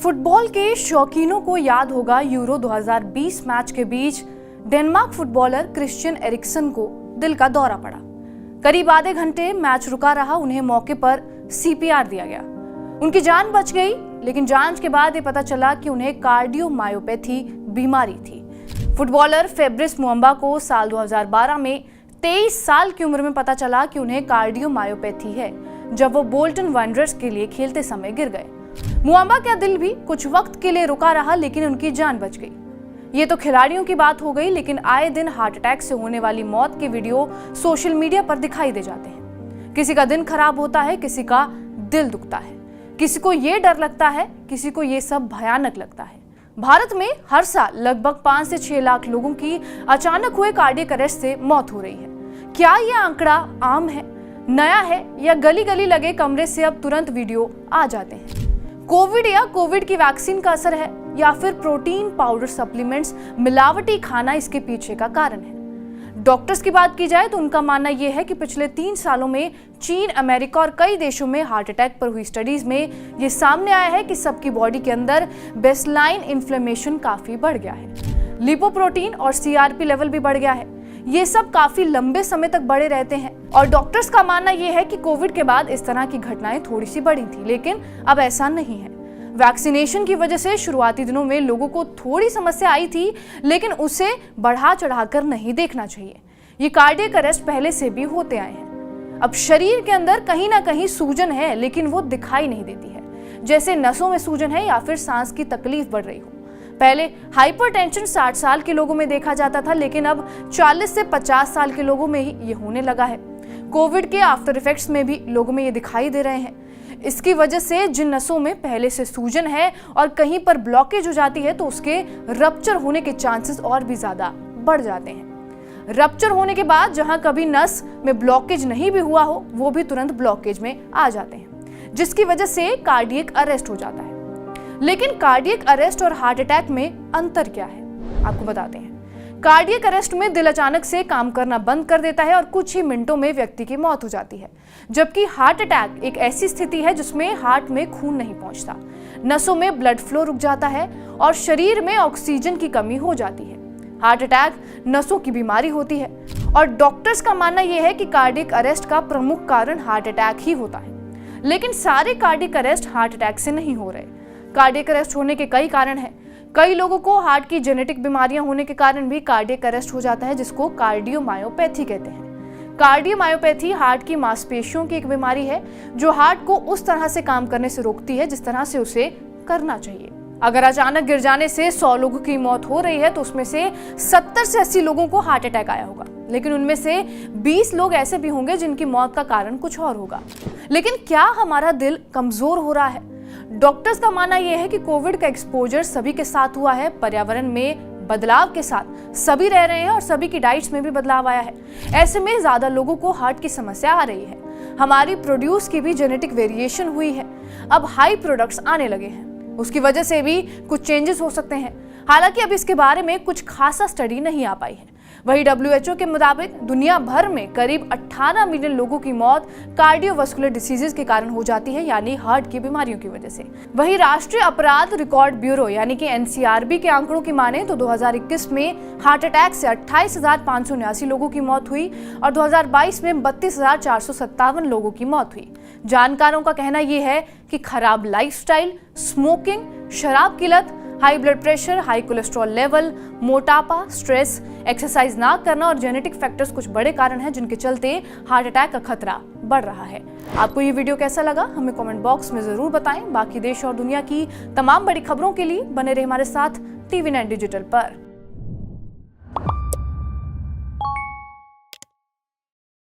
Football के शौकीनों को याद होगा यूरो 2020 मैच के बीच डेनमार्क फुटबॉलर क्रिश्चियन एरिक्सन को दिल का दौरा पड़ा। करीब आधे घंटे मैच रुका रहा, उन्हें मौके पर सीपीआर दिया गया। उनकी जान बच गई, लेकिन जांच के बाद ये पता चला कि उन्हें कार्डियोमायोपैथी बीमारी थी। फुटबॉलर फेब्रिस मुअम्बा को साल 2012 में 23 साल की उम्र में पता चला कि उन्हें कार्डियोमायोपैथी है, जब वो बोल्टन वांडरर्स के लिए खेलते समय गिर गए। मुअम्बा का दिल भी कुछ वक्त के लिए रुका रहा, लेकिन उनकी जान बच गई। ये तो खिलाड़ियों की बात हो गई, लेकिन आए दिन हार्ट अटैक से होने वाली मौत के वीडियो सोशल मीडिया पर दिखाई दे जाते हैं। किसी का दिन खराब होता है, किसी का दिल दुखता है, किसी को ये डर लगता है, किसी को ये सब भयानक लगता है। भारत में हर साल लगभग 5 से 6 लाख लोगों की अचानक हुए कार्डियक अरेस्ट से मौत हो रही है। क्या ये आंकड़ा आम है, नया है, या गली गली लगे कमरे से अब तुरंत वीडियो आ जाते हैं? कोविड या कोविड की वैक्सीन का असर है, या फिर प्रोटीन पाउडर सप्लीमेंट्स मिलावटी खाना इसके पीछे का कारण है? डॉक्टर्स की बात की जाए तो उनका मानना यह है कि पिछले 3 सालों में चीन, अमेरिका और कई देशों में हार्ट अटैक पर हुई स्टडीज में ये सामने आया है कि सबकी बॉडी के अंदर बेसलाइन इन्फ्लेमेशन काफी बढ़ गया है। लिपोप्रोटीन और सीआरपी लेवल भी बढ़ गया है। ये सब काफी लंबे समय तक बढ़े रहते हैं, और डॉक्टर्स का मानना यह है कि कोविड के बाद इस तरह की घटनाएं थोड़ी सी बढ़ी थी, लेकिन अब ऐसा नहीं है। वैक्सीनेशन की वजह से शुरुआती दिनों में लोगों को थोड़ी समस्या आई थी, लेकिन उसे बढ़ा चढ़ाकर नहीं देखना चाहिए। ये कार्डियक अरेस्ट पहले से भी होते आए हैं। अब शरीर के अंदर कहीं ना कहीं सूजन है, लेकिन वो दिखाई नहीं देती है, जैसे नसों में सूजन है या फिर सांस की तकलीफ बढ़ रही हो। पहले हाइपरटेंशन 60 साल के लोगों में देखा जाता था, लेकिन अब 40 से 50 साल के लोगों में ही ये होने लगा है। कोविड के आफ्टर इफेक्ट्स में भी लोगों में ये दिखाई दे रहे हैं। इसकी वजह से जिन नसों में पहले से सूजन है और कहीं पर ब्लॉकेज हो जाती है, तो उसके रप्चर होने के चांसेस और भी ज्यादा बढ़ जाते हैं। रप्चर होने के बाद जहां कभी नस में ब्लॉकेज नहीं भी हुआ हो, वो भी तुरंत ब्लॉकेज में आ जाते हैं, जिसकी वजह से कार्डियक अरेस्ट हो जाता है। लेकिन कार्डियक अरेस्ट और हार्ट अटैक में अंतर क्या है, आपको बताते हैं। कार्डियक अरेस्ट में दिल अचानक से काम करना बंद कर देता है और कुछ ही मिनटों में व्यक्ति की मौत हो जाती है, जबकि हार्ट अटैक एक ऐसी स्थिति है जिसमें हार्ट में खून नहीं पहुंचता, नसों में ब्लड फ्लो रुक जाता है और शरीर में ऑक्सीजन की कमी हो जाती है। हार्ट अटैक नसों की बीमारी होती है, और डॉक्टर्स का मानना यह है कि कार्डियक अरेस्ट का प्रमुख कारण हार्ट अटैक ही होता है। लेकिन सारे कार्डियक अरेस्ट हार्ट अटैक से नहीं हो रहे। कार्डियक अरेस्ट होने के कई कारण हैं। कई लोगों को हार्ट की जेनेटिक बीमारियां होने के कारण भी कार्डियक अरेस्ट हो जाता है, जिसको कार्डियोमायोपैथी कहते हैं। कार्डियोमायोपैथी हार्ट की मांसपेशियों की एक बीमारी है, जो हार्ट को उस तरह से काम करने से रोकती है जिस तरह से उसे करना चाहिए। अगर अचानक गिर जाने से 100 लोगों की मौत हो रही है, तो उसमें से 70 से 80 लोगों को हार्ट अटैक आया होगा, लेकिन उनमें से 20 लोग ऐसे भी होंगे जिनकी मौत का कारण कुछ और होगा। लेकिन क्या हमारा दिल कमजोर हो रहा है? डॉक्टर्स का मानना यह है कि कोविड का एक्सपोजर सभी के साथ हुआ है, पर्यावरण में बदलाव के साथ सभी रह रहे हैं और सभी की डाइट्स में भी बदलाव आया है। ऐसे में ज्यादा लोगों को हार्ट की समस्या आ रही है। हमारी प्रोड्यूस की भी जेनेटिक वेरिएशन हुई है, अब हाई प्रोडक्ट्स आने लगे हैं, उसकी वजह से भी कुछ चेंजेस हो सकते हैं। हालांकि अब इसके बारे में कुछ खासा स्टडी नहीं आ पाई है। वही WHO के मुताबिक दुनिया भर में करीब 18 मिलियन लोगों की मौत कार्डियोवास्कुलर डिसीजेज के कारण हो जाती है, यानी हार्ट की बीमारियों की वजह से। वही राष्ट्रीय अपराध रिकॉर्ड ब्यूरो यानी कि NCRB के आंकड़ों की माने तो 2021 में हार्ट अटैक से 28,579 लोगों की मौत हुई और 2022 में 32,457 लोगों की मौत हुई। जानकारों का कहना यह है कि खराब लाइफस्टाइल, स्मोकिंग, शराब की लत, high blood pressure, high cholesterol level, मोटापा, स्ट्रेस, एक्सरसाइज ना करना और जेनेटिक फैक्टर्स कुछ बड़े कारण हैं जिनके चलते हार्ट अटैक का खतरा बढ़ रहा है। आपको ये वीडियो कैसा लगा हमें कमेंट बॉक्स में जरूर बताएं। बाकी देश और दुनिया की तमाम बड़ी खबरों के लिए बने रहे हमारे साथ TV9 डिजिटल पर।